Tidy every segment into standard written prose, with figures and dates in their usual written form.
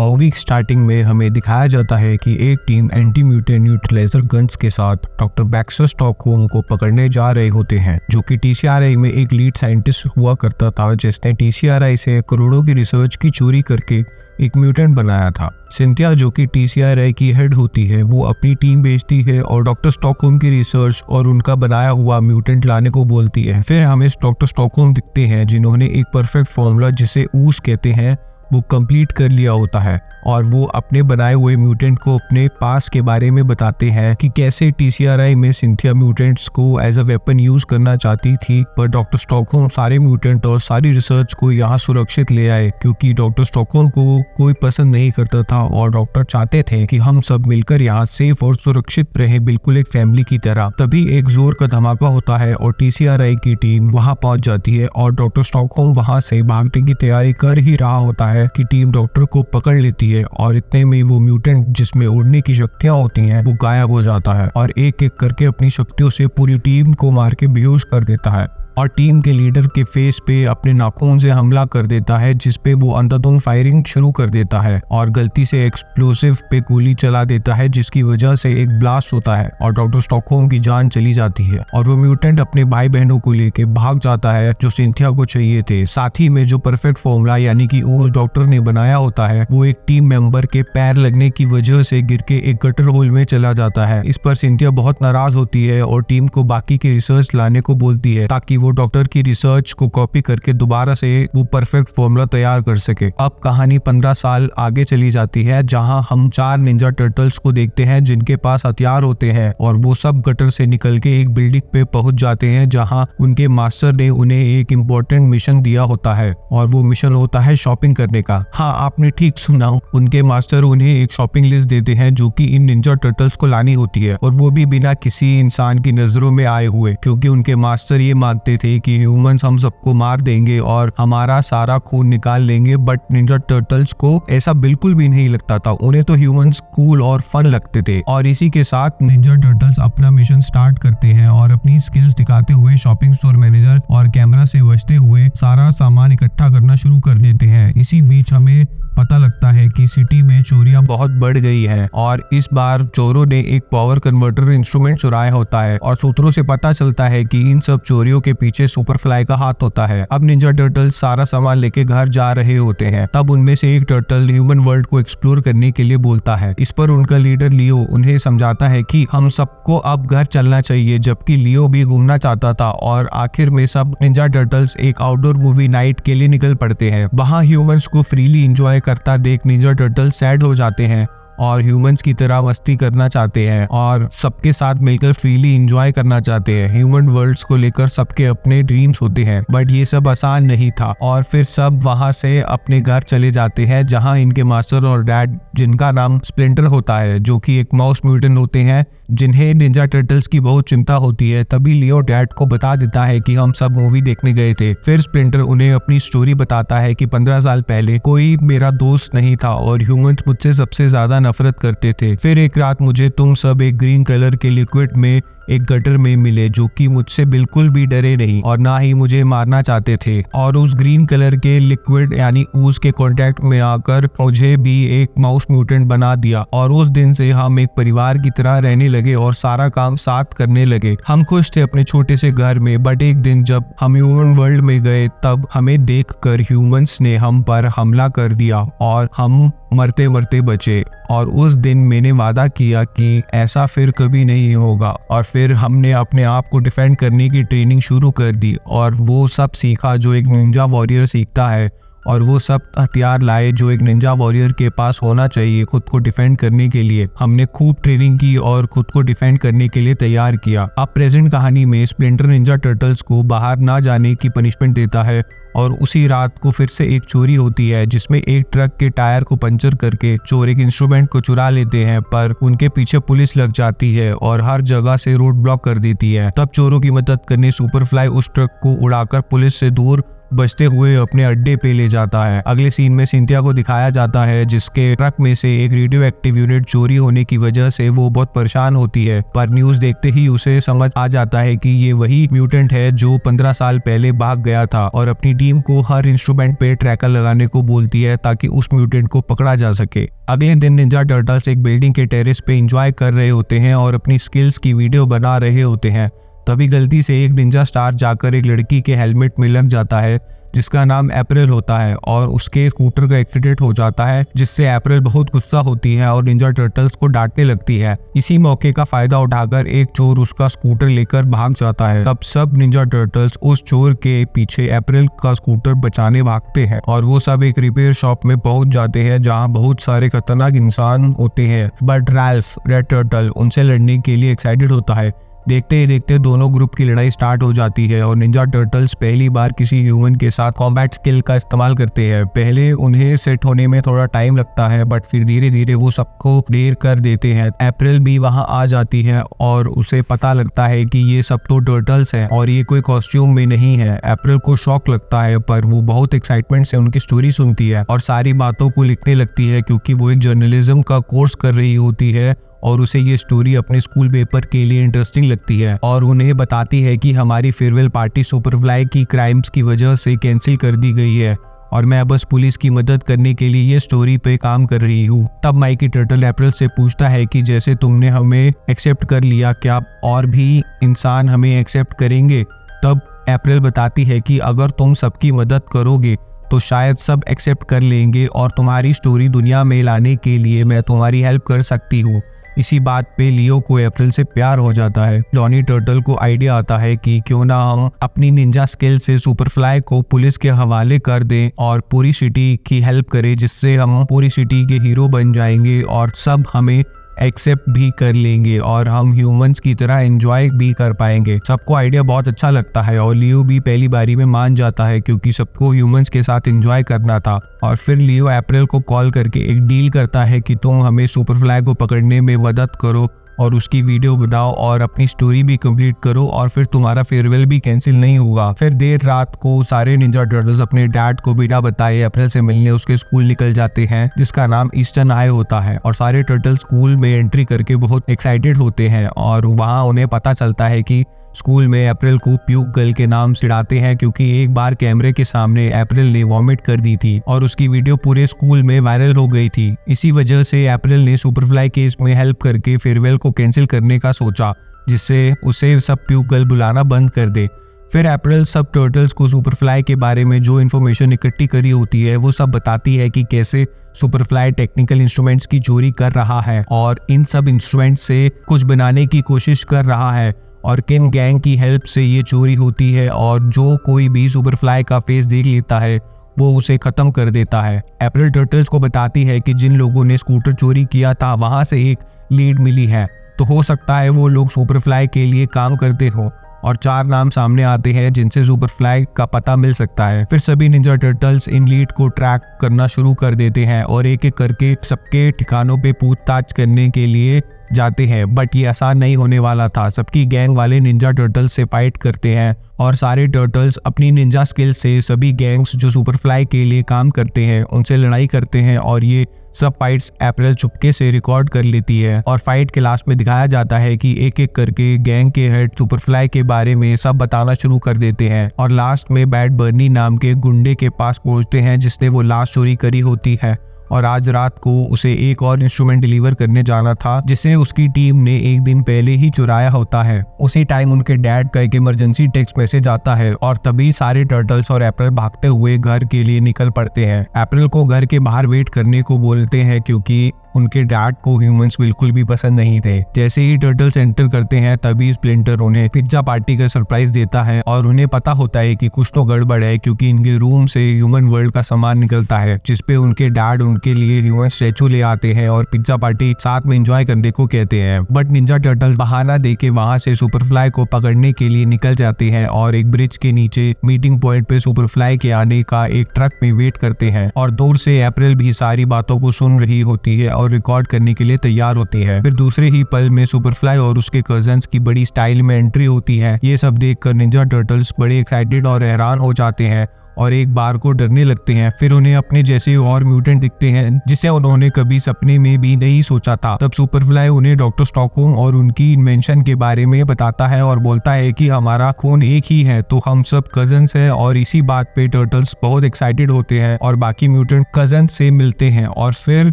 Week starting में हमें दिखाया जाता है कि एक team anti mutant neutraliser guns के साथ डॉक्टर बैक्स्टर स्टॉकहोम को पकड़ने जा रहे होते हैं, जो कि टीसीआरआई में एक लीड साइंटिस्ट हुआ करता था, जिसने टीसीआरआई से करोड़ों की रिसर्च की चोरी करके एक म्यूटेंट बनाया था। सिंथिया, जो कि टीसीआरआई की हेड होती है, वो अपनी टीम भेजती है और डॉक्टर स्टॉकहोम की रिसर्च और उनका बनाया हुआ म्यूटेंट लाने को बोलती है। फिर हमें डॉक्टर स्टॉकहोम दिखते हैं, जिन्होंने एक परफेक्ट फॉर्मूला, जिसे ऊस कहते हैं, वो कंप्लीट कर लिया होता है और वो अपने बनाए हुए म्यूटेंट को अपने पास के बारे में बताते हैं कि कैसे टीसीआरआई में सिंथिया म्यूटेंट्स को एज अ वेपन यूज करना चाहती थी, पर डॉक्टर स्टॉकहोम सारे म्यूटेंट और सारी रिसर्च को यहाँ सुरक्षित ले आए, क्योंकि डॉक्टर स्टॉकहोम को कोई पसंद नहीं करता था और डॉक्टर चाहते थे कि हम सब मिलकर यहाँ सेफ और सुरक्षित रहे, बिल्कुल एक फैमिली की तरह। तभी एक जोर का धमाका होता है और टीसीआरआई की टीम वहाँ पहुंच जाती है और डॉक्टर स्टॉकहोम वहाँ से भागने की तैयारी कर ही रहा होता है कि टीम डॉक्टर को पकड़ लेती है और इतने में वो म्यूटेंट, जिसमें उड़ने की शक्तियां होती हैं, वो गायब हो जाता है और एक एक करके अपनी शक्तियों से पूरी टीम को मार के बेहोश कर देता है और टीम के लीडर के फेस पे अपने नाखून से हमला कर देता है, जिसपे वो अंधाधुंध फायरिंग शुरू कर देता है और गलती से एक्सप्लोसिव पे गोली चला देता है, जिसकी वजह से एक ब्लास्ट होता है और डॉक्टर स्टॉकहोम की जान चली जाती है और वो म्यूटेंट अपने भाई बहनों को लेके भाग जाता है, जो सिंथिया को चाहिए थे। साथ ही में जो परफेक्ट फॉर्मूला यानी कि उस डॉक्टर ने बनाया होता है, वो एक टीम मेंबर के पैर लगने की वजह से गिर के एक गटर होल में चला जाता है। इस पर सिंथिया बहुत नाराज होती है और टीम को बाकी के रिसर्च लाने को बोलती है, ताकि वो डॉक्टर की रिसर्च को कॉपी करके दोबारा से वो परफेक्ट फॉर्मूला तैयार कर सके। अब कहानी 15 साल आगे चली जाती है, जहां हम 4 निंजा टर्टल्स को देखते हैं, जिनके पास हथियार होते हैं और वो सब गटर से निकल के एक बिल्डिंग पे पहुंच जाते हैं, जहां उनके मास्टर ने उन्हें एक इम्पोर्टेंट मिशन दिया होता है और वो मिशन होता है शॉपिंग करने का। हाँ, आपने ठीक सुना, उनके मास्टर उन्हें एक शॉपिंग लिस्ट देते हैं, जो कि इन निंजा टर्टल्स को लानी होती है, और वो भी बिना किसी इंसान की नजरों में आए हुए, क्योंकि उनके मास्टर ये मानते थे कि ह्यूमंस हम सबको मार देंगे और हमारा सारा खून निकाल लेंगे। बट निंजा टर्टल्स को ऐसा बिल्कुल भी नहीं लगता था, उन्हें तो ह्यूमंस कूल और फन लगते थे। और इसी के साथ निंजा टर्टल्स अपना मिशन स्टार्ट करते हैं और अपनी स्किल्स दिखाते हुए शॉपिंग स्टोर मैनेजर और कैमरा से बचते हुए सारा सामान इकट्ठा करना शुरू कर देते हैं। इसी बीच हमें पता लगता है कि सिटी में चोरियां बहुत बढ़ गई हैं और इस बार चोरों ने एक पावर कन्वर्टर इंस्ट्रूमेंट चुराया होता है और सूत्रों से पता चलता है कि इन सब चोरियों के पीछे सुपरफ्लाई का हाथ होता है। अब निंजा टर्टल्स सारा सामान लेके घर जा रहे होते हैं, तब उनमें से एक टर्टल ह्यूमन वर्ल्ड को एक्सप्लोर करने के लिए बोलता है। इस पर उनका लीडर लियो उन्हें समझाता है कि हम सबको अब घर चलना चाहिए, जबकि लियो भी घूमना चाहता था और आखिर में सब निंजा टर्टल्स एक आउटडोर मूवी नाइट के लिए निकल पड़ते हैं। वहाँ ह्यूमंस को फ्रीली एंजॉय करता देख निंजा टर्टल्स सैड हो जाते हैं और ह्यूमंस की तरह मस्ती करना चाहते हैं और सबके साथ मिलकर फ्रीली एंजॉय करना चाहते हैं। ह्यूमन वर्ल्ड्स को लेकर सबके अपने ड्रीम्स होते हैं, बट ये सब आसान नहीं था और फिर सब वहां से अपने घर चले जाते हैं, जहां इनके मास्टर और डैड, जिनका नाम स्प्लिंटर होता है, जो कि एक माउस म्यूटेंट होते हैं, जिन्हें निंजा टर्टल्स की बहुत चिंता होती है। तभी लियो डैड को बता देता है कि हम सब मूवी देखने गए थे। फिर स्प्लिंटर उन्हें अपनी स्टोरी बताता है कि 15 साल पहले कोई मेरा दोस्त नहीं था और ह्यूमंस मुझसे सबसे ज्यादा नफरत करते थे। फिर एक रात मुझे तुम सब एक ग्रीन कलर के लिक्विड में एक गटर में मिले, जो कि मुझसे बिल्कुल भी डरे नहीं और ना ही मुझे मारना चाहते थे, और उस ग्रीन कलर के लिक्विड यानी ऊस के कांटेक्ट में आकर मुझे भी एक माउस म्यूटेंट बना दिया और उस दिन से हम एक परिवार की तरह रहने लगे और सारा काम साथ करने लगे। हम खुश थे अपने छोटे से घर में, बट एक दिन जब हम ह्यूमन वर्ल्ड में गए, तब हमें देखकर ह्यूमंस ने हम पर हमला कर दिया और हम मरते मरते बचे। और उस दिन मैंने वादा किया कि ऐसा फिर कभी नहीं होगा और फिर हमने अपने आप को डिफेंड करने की ट्रेनिंग शुरू कर दी और वो सब सीखा जो एक निंजा वॉरियर सीखता है, और वो सब हथियार लाए जो एक निंजा वॉरियर के पास होना चाहिए खुद को डिफेंड करने के लिए। हमने खूब ट्रेनिंग की और खुद को डिफेंड करने के लिए तैयार किया। अब प्रेजेंट कहानी में स्प्लिंटर निंजा टर्टल्स को बाहर ना जाने की पनिशमेंट देता है और उसी रात को फिर से एक चोरी होती है, जिसमें एक ट्रक के टायर को पंचर करके चोर एक इंस्ट्रूमेंट को चुरा लेते हैं, पर उनके पीछे पुलिस लग जाती है और हर जगह से रोड ब्लॉक कर देती है। तब चोरों की मदद करने सुपरफ्लाई उस ट्रक को उड़ाकर पुलिस से दूर बचते हुए अपने अड्डे पे ले जाता है। अगले सीन में सिंथिया को दिखाया जाता है जिसके ट्रक में से एक रेडियो एक्टिव यूनिट चोरी होने की वजह से वो बहुत परेशान होती है, पर न्यूज देखते ही उसे समझ आ जाता है कि ये वही म्यूटेंट है जो 15 साल पहले भाग गया था, और अपनी टीम को हर इंस्ट्रूमेंट पे ट्रैकर लगाने को बोलती है ताकि उस म्यूटेंट को पकड़ा जा सके। अगले दिन निंजा टर्टल्स एक बिल्डिंग के टेरेस पे एंजॉय कर रहे होते हैं और अपनी स्किल्स की वीडियो बना रहे होते हैं। तभी गलती से एक निंजा स्टार जाकर एक लड़की के हेलमेट में लग जाता है जिसका नाम अप्रैल होता है, और उसके स्कूटर का एक्सीडेंट हो जाता है जिससे अप्रैल बहुत गुस्सा होती है और निंजा टर्टल्स को डांटने लगती है। इसी मौके का फायदा उठाकर एक चोर उसका स्कूटर लेकर भाग जाता है। तब सब निंजा टर्टल्स उस चोर के पीछे अप्रैल का स्कूटर बचाने भागते हैं और वो सब एक रिपेयर शॉप में पहुंच जाते हैं जहां बहुत सारे खतरनाक इंसान होते हैं, बट रैल्फ रेड टर्टल उनसे लड़ने के लिए एक्साइटेड होता है। देखते ही देखते दोनों ग्रुप की लड़ाई स्टार्ट हो जाती है और निंजा टर्टल्स पहली बार किसी ह्यूमन के साथ कॉम्बैट स्किल का इस्तेमाल करते हैं। पहले उन्हें सेट होने में थोड़ा टाइम लगता है, बट फिर धीरे धीरे वो सबको क्लियर कर देते हैं। अप्रैल भी वहां आ जाती है और उसे पता लगता है कि ये सब तो टर्टल्स हैं और ये कोई कॉस्ट्यूम में नहीं है। अप्रैल को शॉक लगता है, पर वो बहुत एक्साइटमेंट से उनकी स्टोरी सुनती है और सारी बातों को लिखने लगती है क्योंकि वो एक जर्नलिज्म का कोर्स कर रही होती है और उसे ये स्टोरी अपने स्कूल पेपर के लिए इंटरेस्टिंग लगती है। और उन्हें बताती है कि हमारी फेयरवेल पार्टी सुपरफ्लाई की क्राइम्स की वजह से कैंसिल कर दी गई है और मैं बस पुलिस की मदद करने के लिए ये स्टोरी पे काम कर रही हूँ। तब माइकी टर्टल अप्रैल से पूछता है कि जैसे तुमने हमें एक्सेप्ट कर लिया, क्या और भी इंसान हमें एक्सेप्ट करेंगे? तब अप्रैल बताती है कि अगर तुम सबकी मदद करोगे तो शायद सब एक्सेप्ट कर लेंगे और तुम्हारी स्टोरी दुनिया में लाने के लिए मैं तुम्हारी हेल्प कर सकती हूँ। इसी बात पे लियो को अप्रैल से प्यार हो जाता है। जॉनी टर्टल को आइडिया आता है कि क्यों ना हम अपनी निंजा स्किल से सुपरफ्लाई को पुलिस के हवाले कर दें और पूरी सिटी की हेल्प करें, जिससे हम पूरी सिटी के हीरो बन जाएंगे और सब हमें एक्सेप्ट भी कर लेंगे और हम ह्यूमंस की तरह एंजॉय भी कर पाएंगे। सबको आइडिया बहुत अच्छा लगता है और लियो भी पहली बारी में मान जाता है क्योंकि सबको ह्यूमंस के साथ एंजॉय करना था। और फिर लियो अप्रैल को कॉल करके एक डील करता है कि तुम हमें सुपरफ्लाई को पकड़ने में मदद करो और उसकी वीडियो बनाओ और अपनी स्टोरी भी कंप्लीट करो और फिर तुम्हारा फेयरवेल भी कैंसिल नहीं होगा। फिर देर रात को सारे निंजा टर्टल्स अपने डैड को बिना बताए अप्रैल से मिलने उसके स्कूल निकल जाते हैं जिसका नाम ईस्टर्न आई होता है, और सारे टर्टल स्कूल में एंट्री करके बहुत एक्साइटेड होते हैं और वहाँ उन्हें पता चलता है कि स्कूल में अप्रैल को प्यूक गर्ल के नाम चिढ़ाते हैं क्योंकि एक बार कैमरे के सामने अप्रैल ने वॉमिट कर दी थी और उसकी वीडियो पूरे स्कूल में वायरल हो गई थी। इसी वजह से अप्रैल ने सुपरफ्लाई केस में हेल्प करके फेयरवेल को कैंसिल करने का सोचा, जिससे उसे सब प्यूक गर्ल बुलाना बंद कर दे। फिर अप्रैल सब टर्टल्स को सुपरफ्लाई के बारे में जो इन्फॉर्मेशन इकट्ठी करी होती है वो सब बताती है कि कैसे सुपरफ्लाई टेक्निकल इंस्ट्रूमेंट्स की चोरी कर रहा है और इन सब इंस्ट्रूमेंट्स से कुछ बनाने की कोशिश कर रहा है और किन गैंग की हेल्प से ये चोरी होती है, और जो कोई भी सुपरफ्लाई का फेस देख लेता है वो उसे खत्म कर देता है। अप्रैल टर्टल्स को बताती है कि जिन लोगों ने स्कूटर चोरी किया था वहां से एक लीड मिली है, तो हो सकता है वो लोग सुपरफ्लाई के लिए काम करते हो, और 4 नाम सामने आते हैं जिनसे सुपरफ्लाई का पता मिल सकता है। फिर सभी निंजा टर्टल्स इन लीड को ट्रैक करना शुरू कर देते हैं और एक एक करके सबके ठिकानों पे पूछताछ करने के लिए जाते हैं, बट ये आसान नहीं होने वाला था। सबकी गैंग वाले निंजा टर्टल्स से फाइट करते हैं और सारे टर्टल्स अपनी निंजा स्किल से सभी गैंग्स जो सुपरफ्लाई के लिए काम करते हैं उनसे लड़ाई करते हैं, और ये सब फाइट्स अप्रैल चुपके से रिकॉर्ड कर लेती है। और फाइट के लास्ट में दिखाया जाता है कि एक एक करके गैंग के हेड सुपरफ्लाई के बारे में सब बताना शुरू कर देते हैं और लास्ट में बैड बर्नी नाम के गुंडे के पास पहुंचते हैं जिसने वो लास्ट चोरी करी होती है, और आज रात को उसे एक और इंस्ट्रूमेंट डिलीवर करने जाना था जिसे उसकी टीम ने एक दिन पहले ही चुराया होता है। उसी टाइम उनके डैड का एक इमरजेंसी टेक्स्ट मैसेज आता है और तभी सारे टर्टल्स और अप्रैल भागते हुए घर के लिए निकल पड़ते हैं। अप्रैल को घर के बाहर वेट करने को बोलते हैं क्योंकि उनके डैड को ह्यूमंस बिल्कुल भी पसंद नहीं थे। जैसे ही टर्टल्स एंटर करते हैं तभी स्प्लिंटर उन्हें पिज्जा पार्टी का सरप्राइज देता है और उन्हें पता होता है कि कुछ तो गड़बड़ है क्योंकि इनके रूम से ह्यूमन वर्ल्ड का सामान निकलता है जिसपे उनके डैड उनके लिए ह्यूमन स्टैचू ले आते हैं और पिज्जा पार्टी साथ में एंजॉय करने को कहते हैं। बट निंजा टर्टल्स बहाना देके वहां से सुपरफ्लाई को पकड़ने के लिए निकल जाते हैं और एक ब्रिज के नीचे मीटिंग पॉइंट पे सुपरफ्लाई के आने का एक ट्रक में वेट करते हैं, और दूर से अप्रैल भी सारी बातों को सुन रही होती है और रिकॉर्ड करने के लिए तैयार होती है। फिर दूसरे ही पल में सुपरफ्लाई और उसके कजन्स की बड़ी स्टाइल में एंट्री होती है। ये सब देखकर निंजा टर्टल्स बड़े एक्साइटेड और हैरान हो जाते हैं और एक बार को डरने लगते हैं। फिर उन्हें अपने जैसे और म्यूटेंट दिखते हैं जिसे उन्होंने कभी सपने में भी नहीं सोचा था। तब सुपरफ्लाई उन्हें डॉक्टर स्टॉकहोम और उनकी इन्वेंशन के बारे में बताता है और बोलता है कि हमारा खून एक ही है, तो हम सब कजन्स हैं। और इसी बात पे टर्टल्स बहुत एक्साइटेड होते हैं और बाकी म्यूटेंट कजन से मिलते हैं। और फिर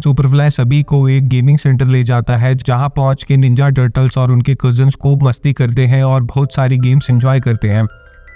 सुपरफ्लाई सभी को एक गेमिंग सेंटर ले जाता है जहाँ पहुँच के निंजा टर्टल्स और उनके कजन्स खूब मस्ती करते हैं और बहुत सारी गेम्स एंजॉय करते हैं।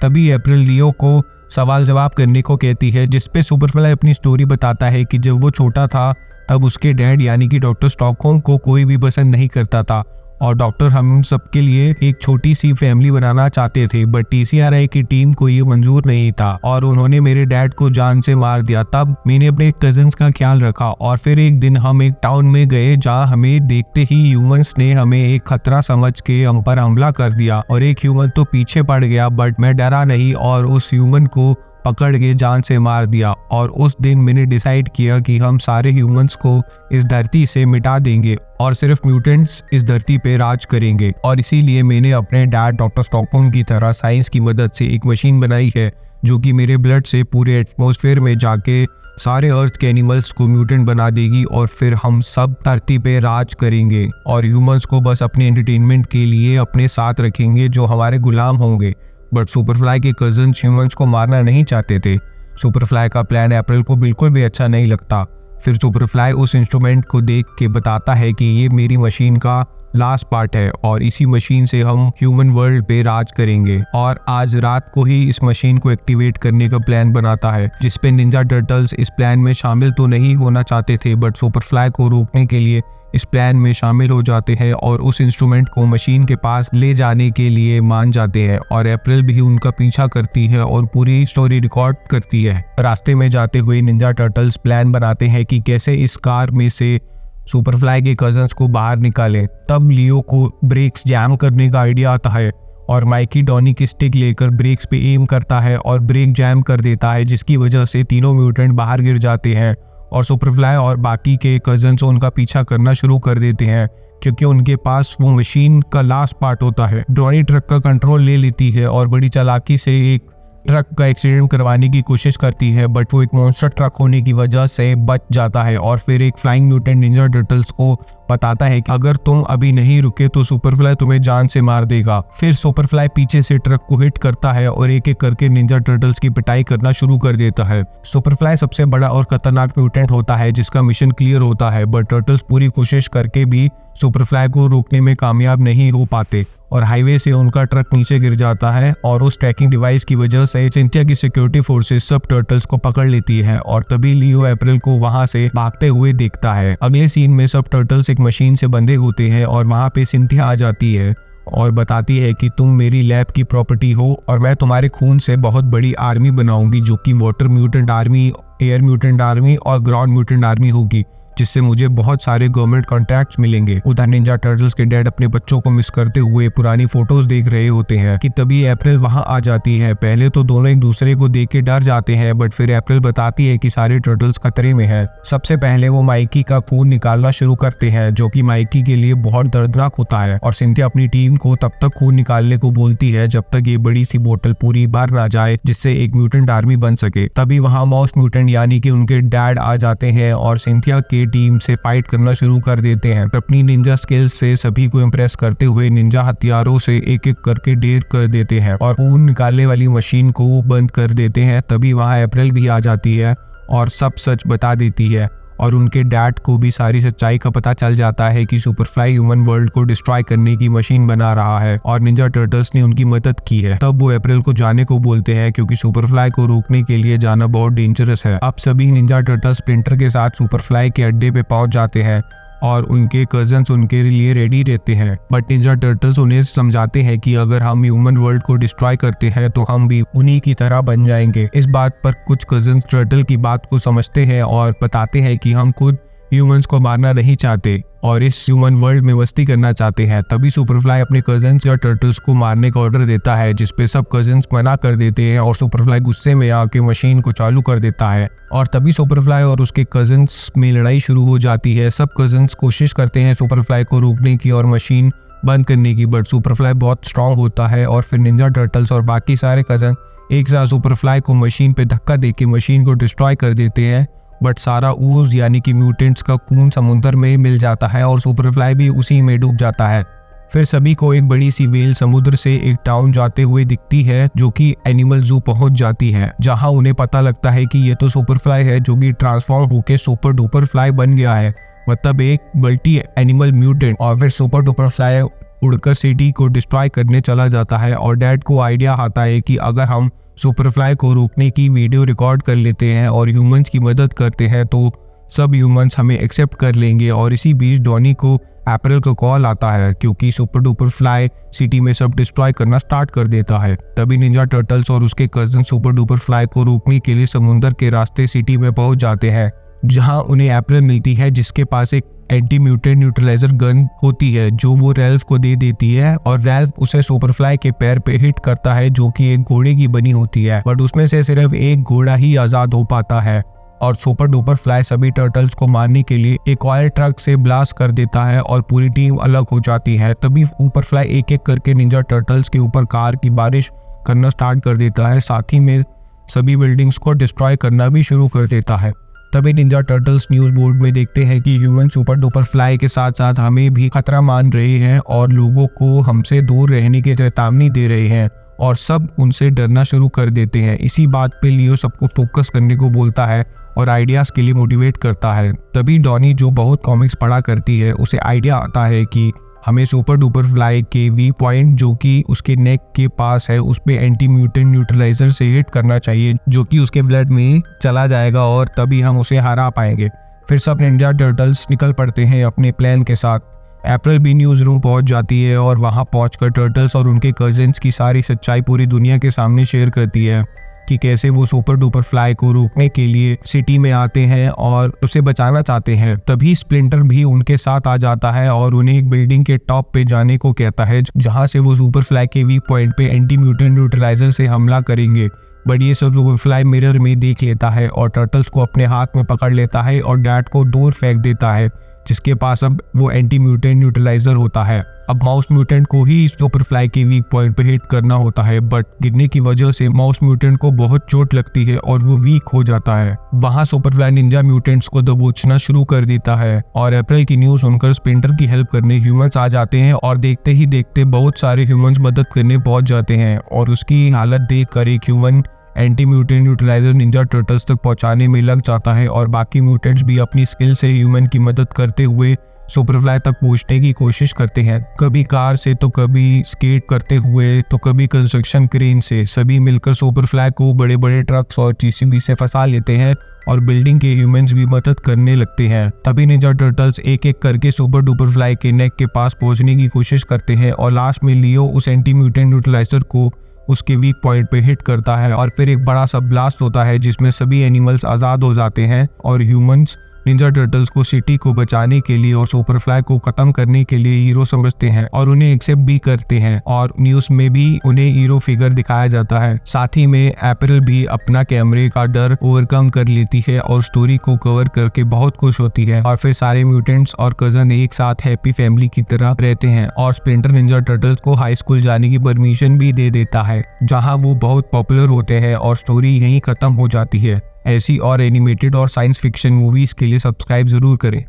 तभी अप्रैल लियो को सवाल जवाब करने को कहती है, जिसपे सुपरफ्लाई अपनी स्टोरी बताता है कि जब वो छोटा था तब उसके डैड यानी कि डॉक्टर स्टॉकहोम को कोई भी पसंद नहीं करता था और डॉक्टर हम सबके लिए एक छोटी सी फैमिली बनाना चाहते थे, बट TCRI की टीम को ये मंजूर नहीं था और उन्होंने मेरे डैड को जान से मार दिया। तब मैंने अपने कजिन्स का ख्याल रखा और फिर एक दिन हम एक टाउन में गए जहाँ हमें देखते ही ह्यूमंस ने हमें एक खतरा समझ के हम पर हमला कर दिया और एक ह्यूमन तो पीछे पड़ गया, बट मैं डरा नहीं और उस ह्यूमन को पकड़ के जान से मार दिया। और उस दिन मैंने डिसाइड किया कि हम सारे ह्यूमंस को इस धरती से मिटा देंगे और सिर्फ म्यूटेंट्स इस धरती पे राज करेंगे। और इसीलिए मैंने अपने डैड डॉक्टर स्टॉकहोम की तरह साइंस की मदद से एक मशीन बनाई है जो कि मेरे ब्लड से पूरे एटमॉस्फेयर में जाके सारे अर्थ के एनिमल्स को म्यूटेंट बना देगी और फिर हम सब धरती पे राज करेंगे और ह्यूमंस को बस अपने एंटरटेनमेंट के लिए अपने साथ रखेंगे जो हमारे गुलाम होंगे। बट सुपरफ्लाई के कजन ह्यूमंस को मारना नहीं चाहते थे। सुपरफ्लाई का प्लान अप्रैल को बिल्कुल भी अच्छा नहीं लगता। फिर सुपरफ्लाई उस इंस्ट्रूमेंट को देख के बताता है कि ये मेरी मशीन का लास्ट पार्ट है और इसी मशीन से हम ह्यूमन वर्ल्ड पे राज करेंगे। और आज रात को ही इस मशीन को एक्टिवेट करने का प्लान बनाता है, जिसपे निंजा टर्टल्स इस प्लान में शामिल तो नहीं होना चाहते थे, बट सुपरफ्लाई को रोकने के लिए इस प्लान में शामिल हो जाते हैं और उस इंस्ट्रूमेंट को मशीन के पास ले जाने के लिए मान जाते हैं। और अप्रैल भी उनका पीछा करती है और पूरी स्टोरी रिकॉर्ड करती है। रास्ते में जाते हुए निंजा टर्टल्स प्लान बनाते हैं कि कैसे इस कार में से सुपरफ्लाई के कजन्स को बाहर निकालें। तब लियो को ब्रेक्स जैम करने का आइडिया आता है और माइकी डॉनी की स्टिक लेकर ब्रेक्स पे एम करता है और ब्रेक जैम कर देता है, जिसकी वजह से तीनों म्यूटेंट बाहर गिर जाते हैं और सुपरफ्लाई और बाकी के कजन्स उनका पीछा करना शुरू कर देते हैं क्योंकि उनके पास वो मशीन का लास्ट पार्ट होता है। डॉनी ट्रक का कंट्रोल ले लेती है और बड़ी चालाकी से एक ट्रक का एक्सीडेंट करवाने की कोशिश करती है, बट वो एक मॉन्स्टर ट्रक होने की वजह से बच जाता है। और फिर एक फ्लाइंग म्यूटेंट निंजा टर्टल्स को बताता है कि अगर तुम अभी नहीं रुके तो सुपरफ्लाई तुम्हें जान से मार देगा। फिर सुपरफ्लाई पीछे से ट्रक को हिट करता है और एक एक करके निंजा टर्टल्स की पिटाई करना शुरू कर देता है। सुपरफ्लाई सबसे बड़ा और खतरनाक म्यूटेंट होता है जिसका मिशन क्लियर होता है, बट टर्टल्स पूरी कोशिश करके भी सुपरफ्लाई को रोकने में कामयाब नहीं हो पाते और हाईवे से उनका ट्रक नीचे गिर जाता है और उस ट्रैकिंग डिवाइस की वजह से सिंथिया की सिक्योरिटी फोर्सेस सब टर्टल्स को पकड़ लेती है और तभी लियो अप्रैल को वहां से भागते हुए देखता है। अगले सीन में सब टर्टल्स एक मशीन से बंधे होते हैं और वहां पे सिंथिया आ जाती है और बताती है कि तुम मेरी लैब की प्रॉपर्टी हो और मैं तुम्हारे खून से बहुत बड़ी आर्मी बनाऊंगी जो कि water mutant army, air mutant army और ग्राउंड म्यूटेंट आर्मी होगी, जिससे मुझे बहुत सारे गवर्नमेंट कॉन्ट्रैक्ट्स मिलेंगे। उधर निंजा टर्टल्स के डैड अपने बच्चों को मिस करते हुए पुरानी फोटोज देख रहे होते हैं कि तभी अप्रैल वहां आ जाती है। पहले तो दोनों एक दूसरे को देख के डर जाते हैं, बट फिर अप्रैल बताती है कि सारे टर्टल्स खतरे में हैं। सबसे पहले वो माइकी का खून निकालना शुरू करते हैं जो कि माइकी के लिए बहुत दर्दनाक होता है और सिंथिया अपनी टीम को तब तक खून निकालने को बोलती है जब तक ये बड़ी सी बोतल पूरी भर ना जाए जिससे एक म्यूटेंट आर्मी बन सके। तभी वहाँ माउस म्यूटेंट यानी कि उनके डैड आ जाते हैं और सिंथिया के टीम से फाइट करना शुरू कर देते हैं। अपनी निंजा स्किल्स से सभी को इम्प्रेस करते हुए निंजा हथियारों से एक एक करके ढेर कर देते हैं और खून निकालने वाली मशीन को बंद कर देते हैं। तभी वहां अप्रैल भी आ जाती है और सब सच बता देती है और उनके डैड को भी सारी सच्चाई का पता चल जाता है कि सुपरफ्लाई ह्यूमन वर्ल्ड को डिस्ट्रॉय करने की मशीन बना रहा है और निंजा टर्टल्स ने उनकी मदद की है। तब वो अप्रैल को जाने को बोलते हैं क्योंकि सुपरफ्लाई को रोकने के लिए जाना बहुत डेंजरस है। अब सभी निंजा टर्टल्स स्प्लिंटर के साथ सुपरफ्लाई के अड्डे पे पहुंच जाते हैं और उनके कजन्स उनके लिए रेडी रहते हैं, बट निंजा टर्टल्स उन्हें समझाते हैं कि अगर हम ह्यूमन वर्ल्ड को डिस्ट्रॉय करते हैं तो हम भी उन्हीं की तरह बन जाएंगे। इस बात पर कुछ कजन्स टर्टल की बात को समझते हैं और बताते हैं कि हम खुद ह्यूमंस को मारना नहीं चाहते और इस ह्यूमन वर्ल्ड में मस्ती करना चाहते हैं। तभी सुपरफ्लाई अपने कजन्स या टर्टल्स को मारने का ऑर्डर देता है जिसपे सब कजन्स मना कर देते हैं और सुपरफ्लाई गुस्से में आके मशीन को चालू कर देता है और तभी सुपरफ्लाई और उसके कजन्स में लड़ाई शुरू हो जाती है। सब कजन्स कोशिश करते हैं सुपरफ्लाई को रोकने की और मशीन बंद करने की, बट सुपरफ्लाई बहुत स्ट्रांग होता है और फिर निंजा टर्टल्स और बाकी सारे कजन एक साथ सुपरफ्लाई को मशीन पे धक्का देके मशीन को डिस्ट्रॉय कर देते हैं, बट सारा ऊज यानी कि म्यूटेंट्स का खून समुद्र में मिल जाता है और सुपरफ्लाई भी उसी में डूब जाता है। फिर सभी को एक बड़ी सी व्हेल समुद्र से एक टाउन जाते हुए दिखती है जो कि एनिमल जू पहुंच जाती है, जहां उन्हें पता लगता है कि ये तो सुपरफ्लाई है जो कि ट्रांसफॉर्म होके सुपर डुपर फ्लाई बन गया है, मतलब एक मल्टी एनिमल म्यूटेंट। और फिर सुपर डुपर फ्लाई उड़कर सिटी को डिस्ट्रॉय करने चला जाता है और डैड को आइडिया आता है कि अगर हम सुपरफ्लाई को रोकने की वीडियो रिकॉर्ड कर लेते हैं और ह्यूमंस की मदद करते हैं तो सब ह्यूमंस हमें एक्सेप्ट कर लेंगे। और इसी बीच डॉनी को अप्रैल का कॉल आता है क्योंकि सुपर डुपर फ्लाई सिटी में सब डिस्ट्रॉय करना स्टार्ट कर देता है। तभी निंजा टर्टल्स और उसके कजन सुपर डुपर फ्लाई को रोकने के लिए समुद्र के रास्ते सिटी में पहुंच जाते हैं, जहां उन्हें अप्रैल मिलती है जिसके पास एक एंटी म्यूटेंट न्यूट्रलाइजर गन होती है जो वो रैल्फ को दे देती है और रैल्फ उसे सुपरफ्लाई के पैर पे हिट करता है जो कि एक घोड़े की बनी होती है, बट उसमें से सिर्फ एक घोड़ा ही आजाद हो पाता है। और सुपर डुपर फ्लाई सभी टर्टल्स को मारने के लिए एक ऑयल ट्रक से ब्लास्ट कर देता है और पूरी टीम अलग हो जाती है। तभी सुपर फ्लाई एक एक करके निंजा टर्टल्स के ऊपर कार की बारिश करना स्टार्ट कर देता है, साथ ही में सभी बिल्डिंग्स को डिस्ट्रॉय करना भी शुरू कर देता है। तभी निंजा टर्टल्स न्यूज बोर्ड में देखते हैं कि ह्यूमन सुपर डुपर फ्लाई के साथ साथ हमें भी खतरा मान रहे हैं और लोगों को हमसे दूर रहने की चेतावनी दे रहे हैं और सब उनसे डरना शुरू कर देते हैं। इसी बात पे लियो सबको फोकस करने को बोलता है और आइडियाज के लिए मोटिवेट करता है। तभी डॉनी जो बहुत कॉमिक्स पढ़ा करती है उसे आइडिया आता है कि हमें सुपर डुपर फ्लाई के वीक पॉइंट जो कि उसके नेक के पास है उस पे एंटी म्यूटेंट न्यूट्रलाइजर से हिट करना चाहिए जो कि उसके ब्लड में चला जाएगा और तभी हम उसे हरा पाएंगे। फिर सब निंजा टर्टल्स निकल पड़ते हैं अपने प्लान के साथ। अप्रैल भी न्यूज़ रूम पहुंच जाती है और वहां पहुंचकर टर्टल्स और उनके कजिन्स की सारी सच्चाई पूरी दुनिया के सामने शेयर करती है कि कैसे वो सुपर डुपर फ्लाई को रोकने के लिए सिटी में आते हैं और उसे बचाना चाहते हैं। तभी स्प्लिंटर भी उनके साथ आ जाता है और उन्हें एक बिल्डिंग के टॉप पे जाने को कहता है जहां से वो सुपर फ्लाई के वीक पॉइंट पे एंटी म्यूटेंट न्यूट्रलाइजर से हमला करेंगे। बट ये सब सुपर फ्लाई मिरर में देख लेता है और टर्टल्स को अपने हाथ में पकड़ लेता है और डैड को दूर फेंक देता है जिसके पास अब वो एंटी म्यूटेंट न्यूट्रलाइजर होता है। अब माउस म्यूटेंट को ही सुपर फ्लाई के वीक पॉइंट पे हिट करना होता है, बट गिरने की वजह से माउस म्यूटेंट को बहुत चोट लगती है और वो वीक हो जाता है। वहां सुपर फ्लाई निंजा म्यूटेंट्स को दबोचना शुरू कर देता है और अप्रैल की न्यूज सुनकर स्प्लिंटर की हेल्प करने ह्यूमंस आ जाते हैं और देखते ही देखते बहुत सारे ह्यूमंस मदद करने पहुंच जाते हैं और उसकी हालत देख कर एक human anti mutant neutraliser Ninja turtles तक पहुंचाने में लग जाता है और बाकी म्यूटेंट्स भी अपनी स्किल से ह्यूमन की मदद करते हुए सुपरफ्लाई तक पहुंचने की कोशिश करते हैं, कभी कार से तो कभी स्केट करते हुए तो कभी कंस्ट्रक्शन क्रेन से। सभी मिलकर सुपरफ्लाई को बड़े बड़े ट्रक्स और जेसीबी से फंसा लेते हैं और बिल्डिंग के ह्यूमंस भी मदद करने लगते हैं। तभी निंजा टर्टल्स एक एक करके सुपर डुपर फ्लाई के नेक के पास पहुंचने की कोशिश करते हैं और लास्ट में लियो उस एंटी म्यूटेंट न्यूट्रलाइजर को उसके वीक पॉइंट पे हिट करता है और फिर एक बड़ा सा ब्लास्ट होता है जिसमें सभी एनिमल्स आजाद हो जाते हैं और ह्यूमंस निंजा टर्टल्स को सिटी को बचाने के लिए और सुपरफ्लाई को खत्म करने के लिए हीरो समझते हैं और उन्हें एक्सेप्ट भी करते हैं और न्यूज में भी उन्हें हीरो फिगर दिखाया जाता है। साथ ही में अप्रैल भी अपना कैमरे का डर ओवरकम कर लेती है और स्टोरी को कवर करके बहुत खुश होती है और फिर सारे म्यूटेंट्स और कजन एक साथ हैप्पी फैमिली की तरह रहते हैं और स्प्लिंटर निंजा टर्टल्स को हाई स्कूल जाने की परमिशन भी दे देता है जहाँ वो बहुत पॉपुलर होते हैं और स्टोरी यहीं खत्म हो जाती है। ऐसी और एनिमेटेड और साइंस फिक्शन मूवीज के लिए सब्सक्राइब जरूर करें।